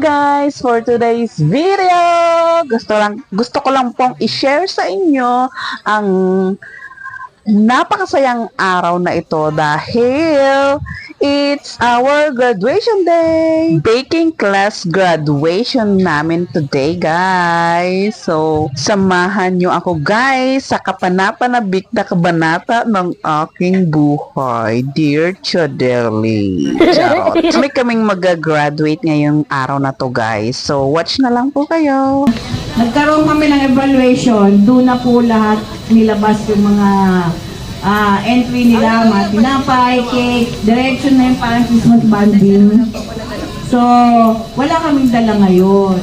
guys, for today's video, gusto ko lang pong i-share sa inyo ang napakasayang araw na ito dahil it's our graduation day. Baking class graduation namin today, guys. So, samahan nyo ako, guys, sa kapanapanabik na kabanata ng aking buhay. Dear Chodeli. Charot. Kami kaming mag-graduate ngayong araw na to, guys. So, watch na lang po kayo. Nagkaroon kami ng evaluation, doon na po lahat nilabas yung mga entry nila, mga tinapay, cake, direction na yung parang Christmas bonding. So, wala kaming dala ngayon.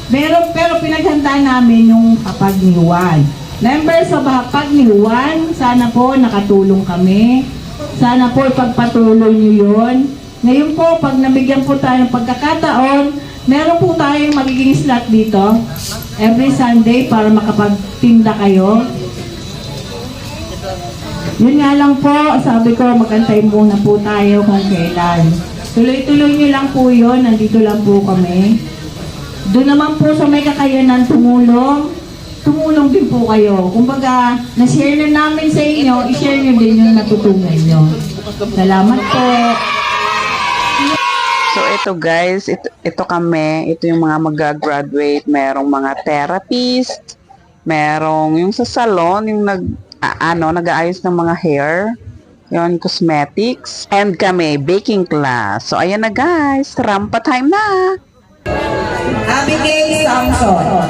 Pero pinaghanda namin yung hapag ni Juan. Members of hapag ni Juan, sana po nakatulong kami. Sana po ipagpatuloy nyo yun. Ngayon po, pag nabigyan po tayo ng pagkakataon, meron po tayong magiging slot dito every Sunday para makapagtinda kayo. Yun nga lang po, sabi ko magantay muna po tayo kung kailan. Tuloy-tuloy nyo lang po yun, nandito lang po kami. Doon naman po sa may kakayanan tumulong din po kayo. Kumbaga, na-share na namin sa inyo, i-share nyo din yung natutunan nyo. Salamat po. So, ito guys, ito kami, ito yung mga mag-graduate, merong mga therapist, merong yung sa salon, yung nag-aayos ng mga hair, yung cosmetics, and kami, baking class. So, ayan na guys, rampa time na! Abigail Samson.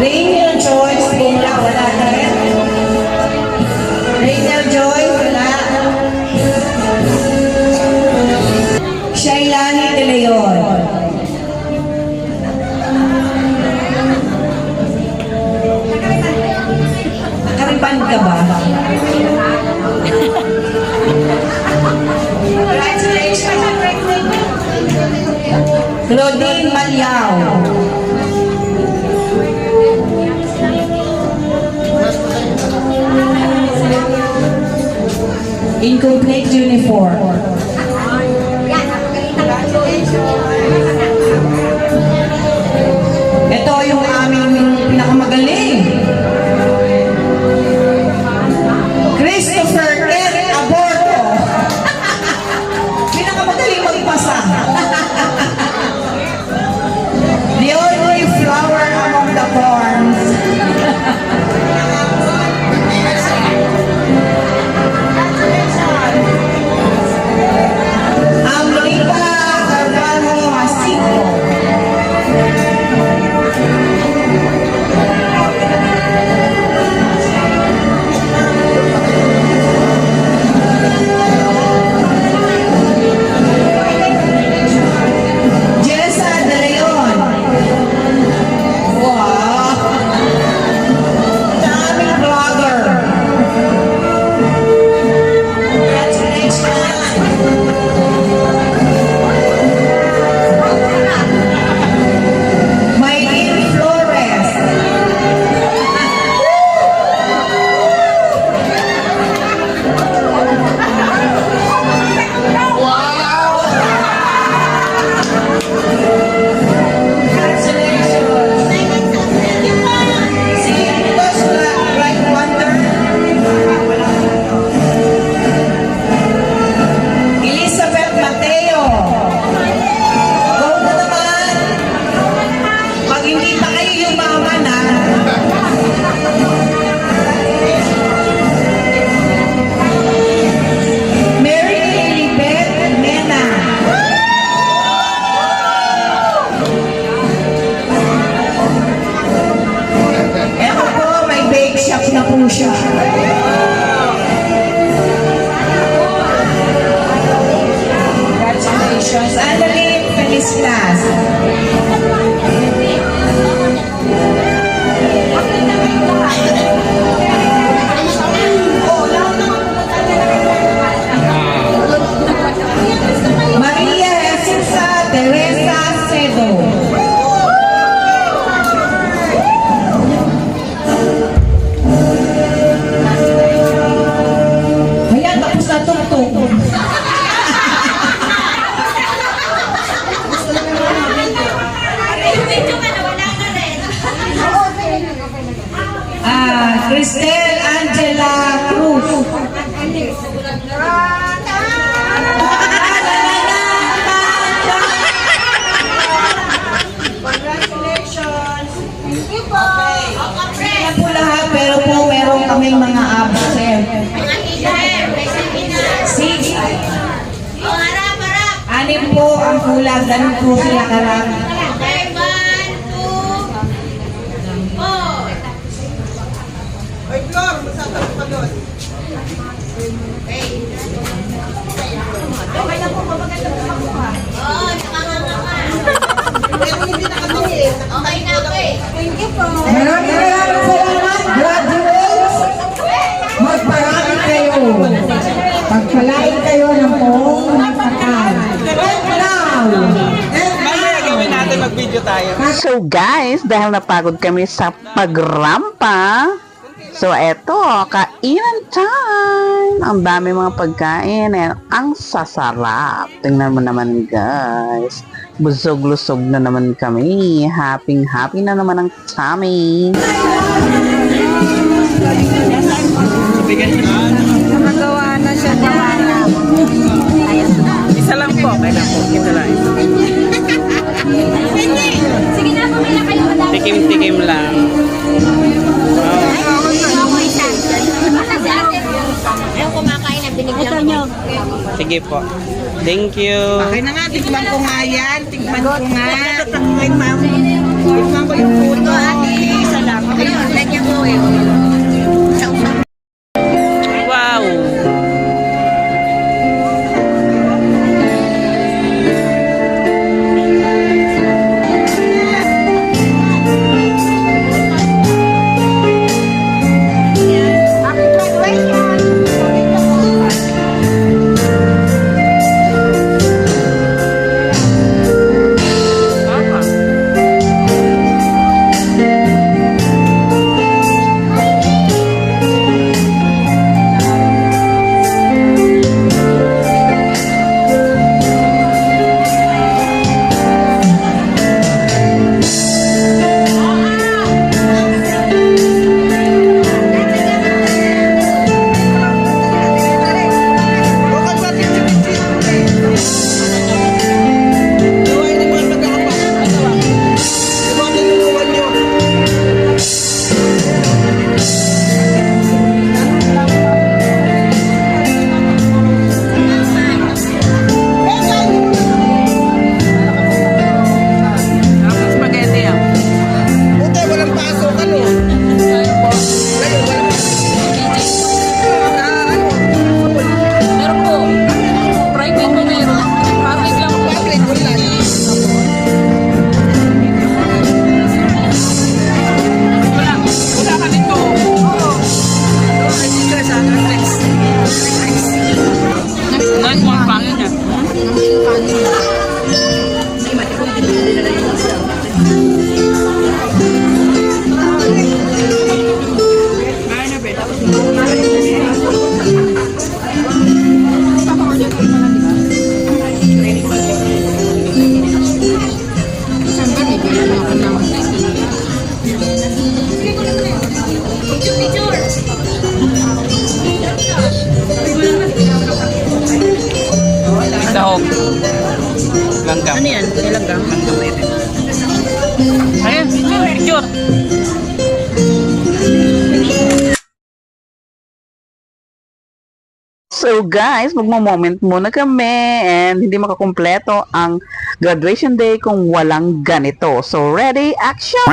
Rainier Joyce, wala na rin. Rainier Joyce, wala. Shailani De Leon. Nakariban ka ba? Claudine Malyao. Incomplete uniform. Ito yung aming pinakamagaling. Christopher N. Aborto. Pinakamagaling magpasa. The only flower among the thorns. may mga absent. Six. Anim po ang kulang, ganun po sila karami. Maraming salamat, graduates! Magparami kayo! Pagpalain kayo ng poong nakakal. Mamaya gawin natin mag-video tayo. So guys, dahil napagod kami sa pagrampa, so eto, kainan time! Ang dami mga pagkain and ang sasarap. Tingnan mo naman guys. Busog-lusog na naman kami. Happy na naman ang tummy. Magawa na siya. Isa lang po. Kailan po. Ito lang. Sige na, pumila kayo. Tikim-tikim lang. Ayaw kumakain na binigyan ko. Sige po. Thank you. Okay na nga, tikman ko nga yan. Tikman ko nga. Tikman ko yung puto. Isa lang. Ayun, lagyan ko eh. Wow. Bakit ba pinipinsin? Gawain ng mga magkakapag. Diba tinulungan nyo? Spaghetti yan. Buti, walang pasok ano. Ngayon, walang Meron po. Private po meron. Public lang po. public online. Wala ka nito. Nan mo ang pangin niya. Dahog. Langgam. Ano yan? Langgam. Ayun, picture. So guys, magmo-moment muna kami and hindi makakumpleto ang graduation day kung walang ganito. So ready, action!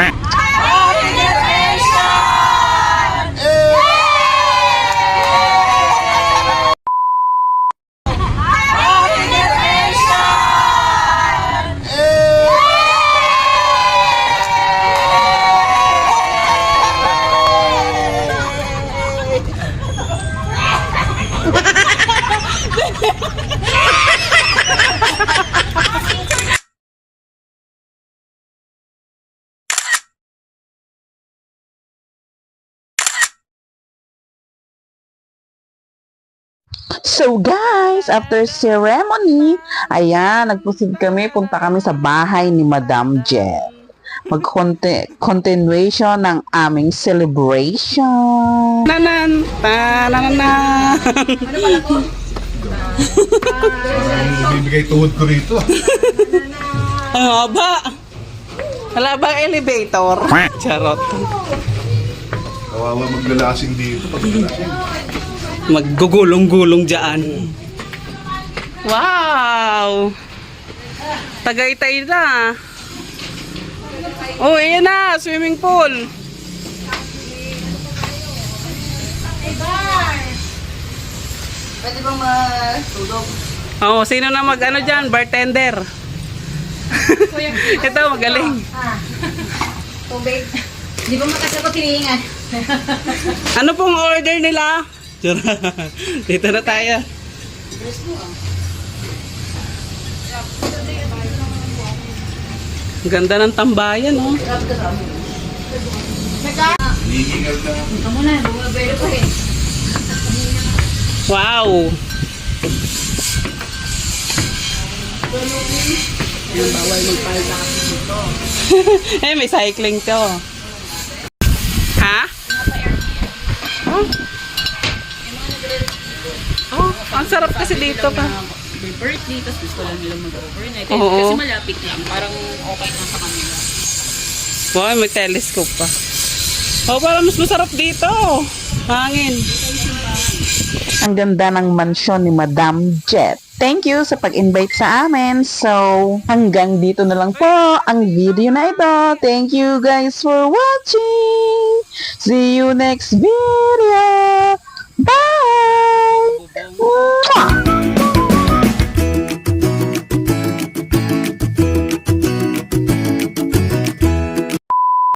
So guys, after ceremony, ayan, nagpusid kami, punta kami sa bahay ni Madam Jen. Mag-continuation ng aming celebration. Nanan. Tananan. Bibigay tuhod ko rito. Ang haba. Wala bang elevator? Charot. Kawawa maglalasing dito. Pag maglalasing. Maggugulong-gulong dyan. Wow! Tagaytay na. Oh, ayan na, swimming pool. Pwede bang matulog? Oh, sino na mag-ano dyan? Bartender. Ito, magaling. Tubig. Di ba makasagot hinihingan? Ano pong order nila? Dito na tayo. Ganda ng tambayan, oh. Hihingal na. Ito muna, bumabelo pa eh. Wow! Eh, may cycling to. Ha? Oh. Oh, ang sarap kasi dito pa. May birthday, tapos gusto lang nila mag-overnight. Oo. Kasi malapit lang, parang okay lang sa kanila. Wow, may telescope pa. Oh, parang mas masarap dito. Hangin. Ang ganda ng mansyon ni Madam Jet. Thank you sa pag-invite sa amin. So, hanggang dito na lang po ang video na ito. Thank you guys for watching. See you next video.